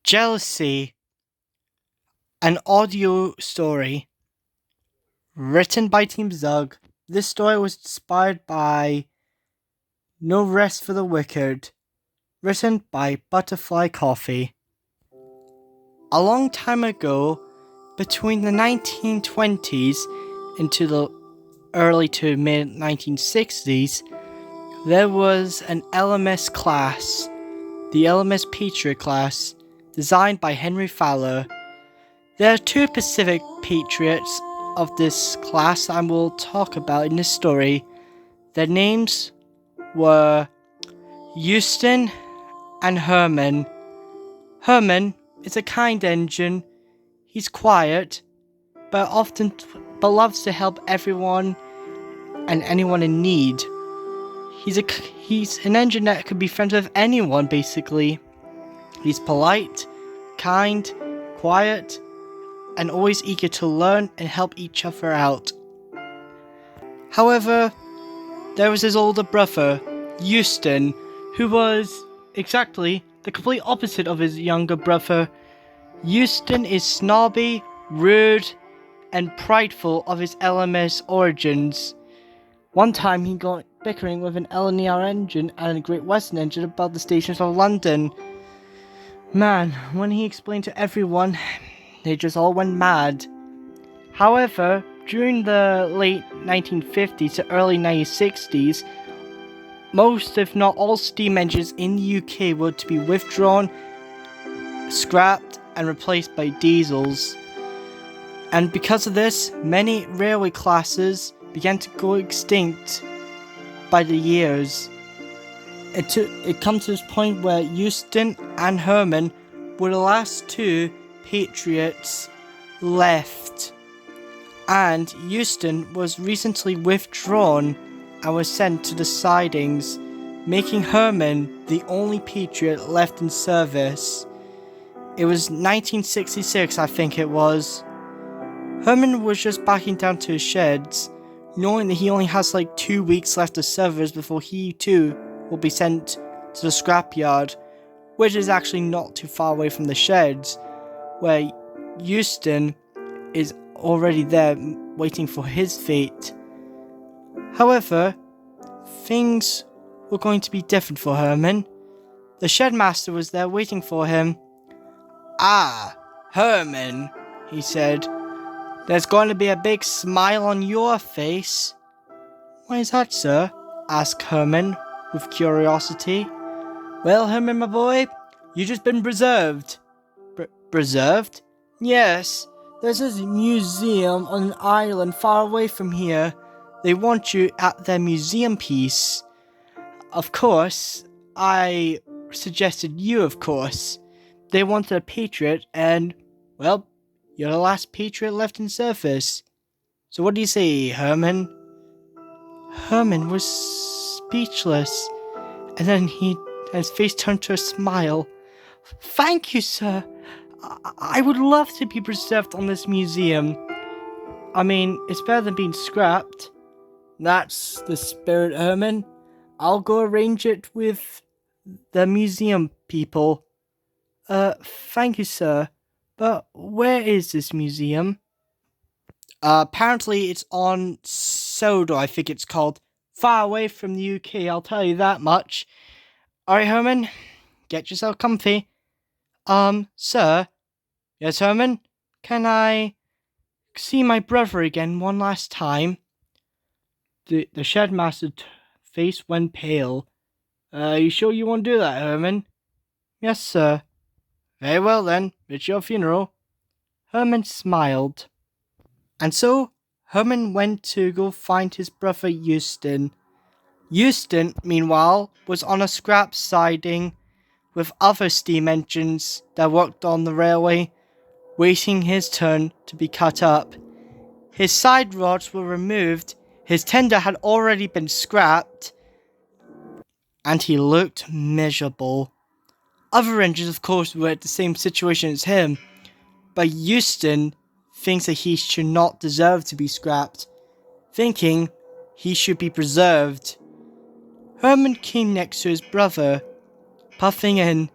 Jealousy, an audio story written by Team Zug. This story was inspired by No Rest for the Wicked, written by Butterfly Coffee. A long time ago, between the 1920s into the early to mid 1960s, there was an LMS class, the LMS Patriot class, designed by Henry Fowler. There are two specific patriots of this class I will talk about in this story. Their names were Euston and Herman. Herman is a kind engine. He's quiet, but loves to help everyone and anyone in need. He's an engine that could be friends with anyone, basically. He's polite, kind, quiet, and always eager to learn and help each other out. However, there was his older brother, Euston, who was exactly the complete opposite of his younger brother. Euston is snobby, rude, and prideful of his LMS origins. One time he got bickering with an LNER engine and a Great Western engine about the stations of London. Man, when he explained to everyone, they just all went mad. However, during the late 1950s to early 1960s, most if not all steam engines in the UK were to be withdrawn, scrapped and replaced by diesels. And because of this, many railway classes began to go extinct by the years. It comes to this point where Euston and Herman were the last two patriots left, and Euston was recently withdrawn and was sent to the sidings, making Herman the only patriot left in service. It was 1966, I think it was. Herman was just backing down to his sheds, knowing that he only has like 2 weeks left of service before he too will be sent to the scrapyard, which is actually not too far away from the sheds, where Euston is already there waiting for his fate. However, things were going to be different for Herman. The shed-master was there waiting for him. "Ah, Herman," he said, "there's going to be a big smile on your face." "Why is that, sir?" asked Herman with curiosity. "Well, Herman, my boy, you've just been preserved." Preserved? "Yes, there's a museum on an island far away from here. They want you at their museum piece. Of course, I suggested you, of course. They wanted a patriot, and, well, you're the last patriot left in service. So what do you say, Herman?" Herman was speechless, and then his face turned to a smile. "Thank you, sir. I would love to be preserved on this museum. I mean, it's better than being scrapped." "That's the spirit, Herman. I'll go arrange it with the museum people." Thank you, sir. But where is this museum?" Apparently it's on Sodor, I think it's called. Far away from the UK, I'll tell you that much. Alright, Herman, get yourself comfy. Sir? Yes, Herman? Can I see my brother again one last time? The shedmaster's face went pale. You sure you won't do that, Herman?" "Yes, sir." "Very well then, it's your funeral." Herman smiled. And so, Herman went to go find his brother Euston. Euston, meanwhile, was on a scrap siding with other steam engines that worked on the railway, waiting his turn to be cut up. His side rods were removed, his tender had already been scrapped, and he looked miserable. Other engines, of course, were at the same situation as him, but Euston thinks that he should not deserve to be scrapped, thinking he should be preserved. Herman came next to his brother, puffing in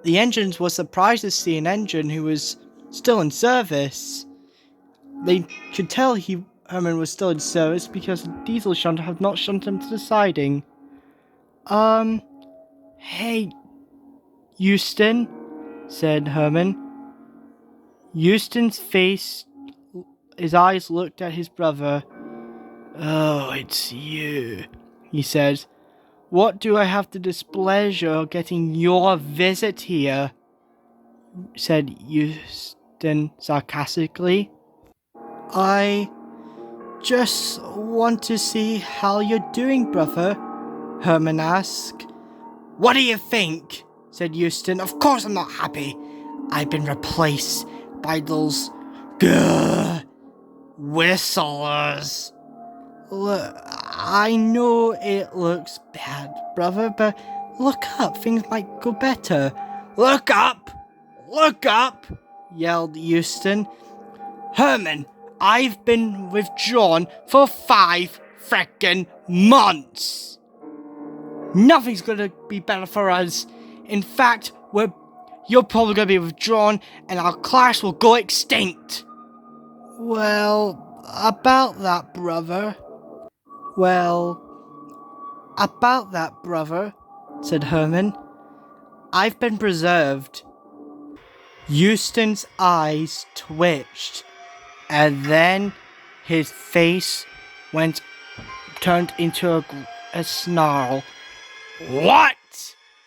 The engines were surprised to see an engine who was still in service. They could tell Herman was still in service because the diesel shunter had not shunted him to the siding. Hey, Euston, said Herman. Euston's face, his eyes looked at his brother. Oh, it's you, he said. What do I have the displeasure of getting your visit here? Said Euston sarcastically. I just want to see how you're doing, brother, Herman asked. What do you think? Said Euston. Of course I'm not happy. I've been replaced by those whistlers. Look, I know it looks bad, brother, but look up. Things might go better. Look up! Look up! Yelled Euston. Herman, I've been withdrawn for 5 frickin' months. Nothing's gonna be better for us. In fact, you're probably gonna be withdrawn and our class will go extinct. Well, about that, brother, said Herman. I've been preserved. Euston's eyes twitched, and then his face turned into a snarl. What?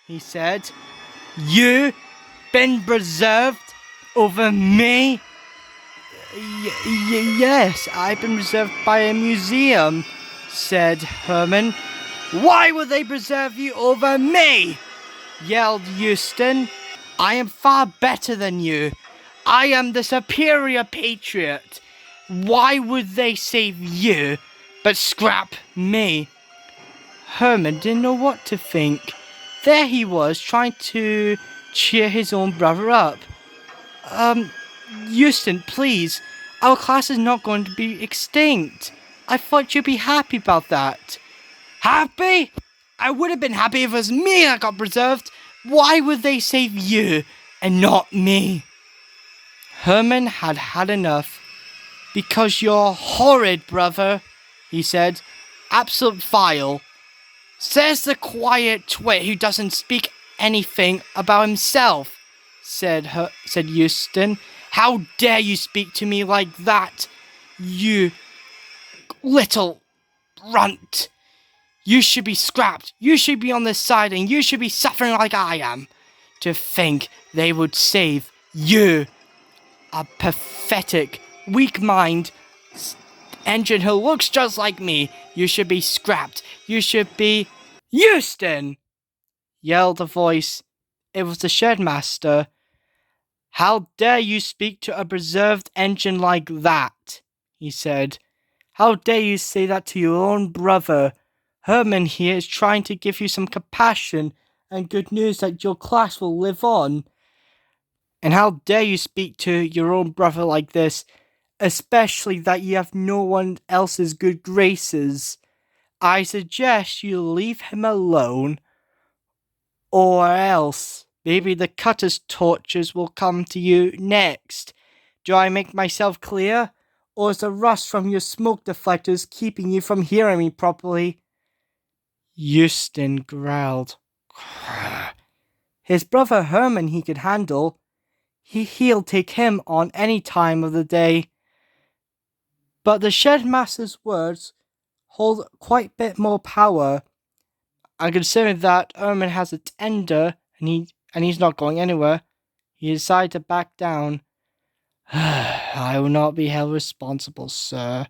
He said. You been preserved over me? Yes, I've been preserved by a museum, said Herman. Why would they preserve you over me? Yelled Euston. I am far better than you. I am the superior patriot. Why would they save you, but scrap me? Herman didn't know what to think. There he was, trying to cheer his own brother up. Euston, please. Our class is not going to be extinct. I thought you'd be happy about that. Happy? I would have been happy if it was me that got preserved. Why would they save you and not me? Herman had had enough. Because you're horrid, brother, he said. Absolute vile. Says the quiet twit who doesn't speak anything about himself, said Euston. How dare you speak to me like that, you little runt. You should be scrapped. You should be on this side and you should be suffering like I am. To think they would save you, a pathetic, weak-minded engine who looks just like me. You should be scrapped. You should be... Euston! Yelled a voice. It was the shed master. How dare you speak to a preserved engine like that? He said. How dare you say that to your own brother? Herman here is trying to give you some compassion and good news that your class will live on. And how dare you speak to your own brother like this, especially that you have no one else's good graces. I suggest you leave him alone, or else maybe the cutter's torches will come to you next. Do I make myself clear? Or is the rust from your smoke deflectors keeping you from hearing me properly? Euston growled. His brother Herman he could handle. He'll take him on any time of the day. But the shed master's words hold quite a bit more power. And considering that Herman has a tender and he's not going anywhere, he decided to back down. I will not be held responsible, sir.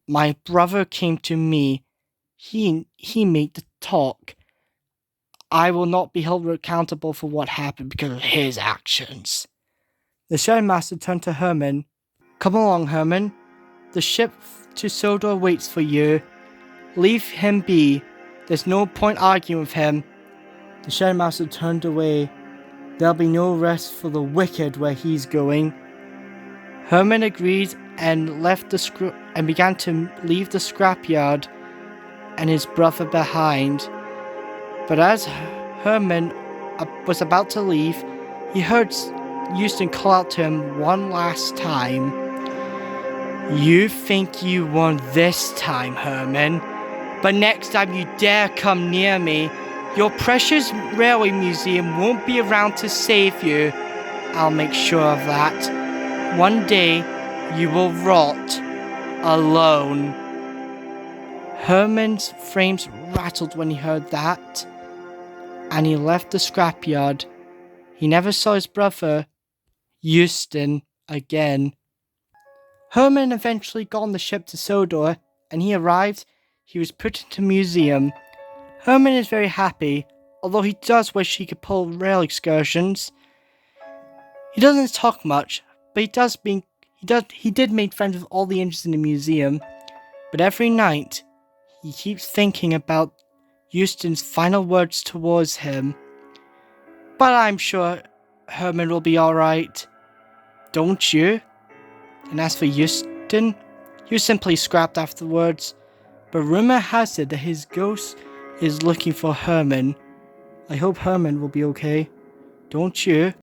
My brother came to me. He made the talk. I will not be held accountable for what happened because of his actions. The shed master turned to Herman. Come along, Herman. The ship to Sodor waits for you. Leave him be. There's no point arguing with him. The shed master turned away. There'll be no rest for the wicked where he's going. Herman agreed and began to leave the scrapyard and his brother behind. But as Herman was about to leave, he heard Euston call out to him one last time. "You think you won this time, Herman, but next time you dare come near me, your precious railway museum won't be around to save you. I'll make sure of that. One day, you will rot alone." Herman's frames rattled when he heard that, and he left the scrapyard. He never saw his brother, Euston, again. Herman eventually got on the ship to Sodor, and he arrived. He was put into a museum. Herman is very happy, although he does wish he could pull rail excursions. He doesn't talk much, but he did make friends with all the angels in the museum. But every night, he keeps thinking about Euston's final words towards him. But I'm sure Herman will be alright. Don't you? And as for Euston, he was simply scrapped afterwards. But rumor has it that his ghost is looking for Herman. I hope Herman will be okay. Don't you?